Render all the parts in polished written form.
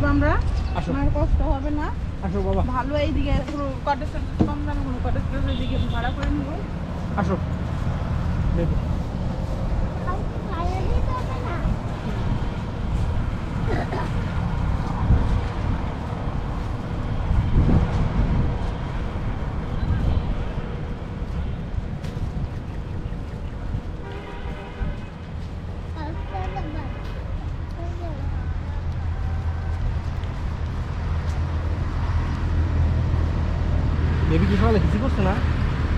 আসবো আমরা। আসো। আমার কষ্ট হবে না। আসো বাবা, ভালো এইদিকে পুরো কটেজ কম দামে কোনো কটেজ এইদিকে ভাড়া করে নিব। আসো বেবি। বেবি কি সকালে কিছু করছে না?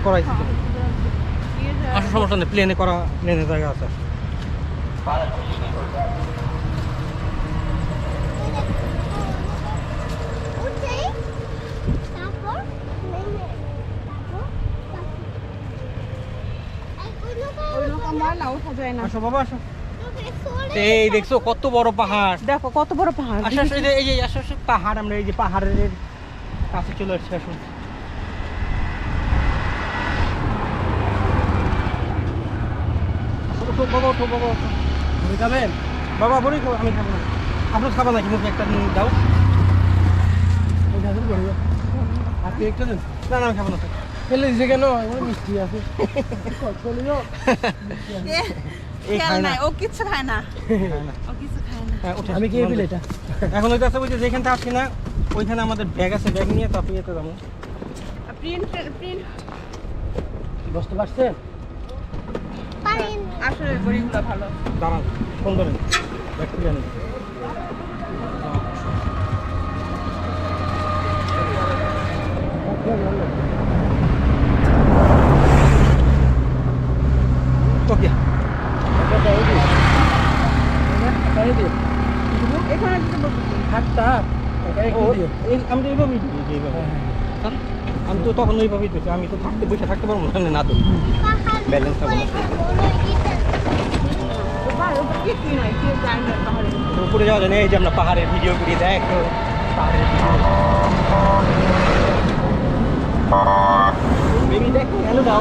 করাইছি তো। আসো, সমস্যা নেই, প্লেনে করা, প্লেনে জায়গা আছে। আসো বাবা, আসো। এই দেখছো কত বড় পাহাড়, দেখো কত বড় পাহাড়। আসো আসো, এই যে আসো আসো, পাহাড়, আমরা এই যে পাহাড়ের কাছে চলে আসছি। আসো ওঠো বাবা, ওঠো বাবা, ওঠো। বড়ি খাবেন? বাবা বড়ি খাবো, আমি খাবো না। আপনার খাবা নাকি? মুখে একটা নিয়ে দাও। আর কেকটা দেন। না না, আমি খাবো না। ফেলে দিছে কেন? মিষ্টি আছে। এই খায় না, ও কিছু খায় না। খায় না। ও কিছু খায় না। হ্যাঁ, উঠে আমি খেয়ে ফেলি এটা। এখন ওইটা আছে, ওই যে যেখানটা আসছি না, ওইখানে আমাদের ব্যাগ আছে, ব্যাগ নিয়ে তারপরে যেতে যাবো। প্রিন্ট বসতে পারছেন? আসলে বড়িগুলো ভালো। দাঁড়ান, ফোন ধরেন, ব্যাগ খুলে আনেন। ওকে, এখানে হাতটা আমি তো এইভাবেই দিই, এইভাবে। কারণ আমি তো তখন ওইভাবেই দিচ্ছি, আমি তো থাকতে বসে থাকতে পারবো না, না তো ব্যালেন্স থাকবো না। কিছুই নাই, কেউ যায় না পাহাড়ে। উপরে যাওয়া যায় না, এই যে আমরা পাহাড়ের ভিডিও করি, দেখ তো পাহাড়ের ভিডিও। বেবি দেখ, হ্যালো দাও।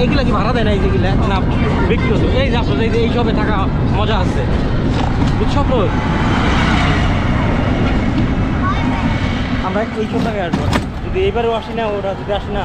এগুলা কি ভাড়া দেয় না? এইগুলা না ব্যক্তিগত? এই যে আপনার এই সবে থাকা মজা আছে, বুঝছো? আমরা এই সব জায়গায় আসবো, যদি এইবারেও আসি না, ওরা যদি আসি না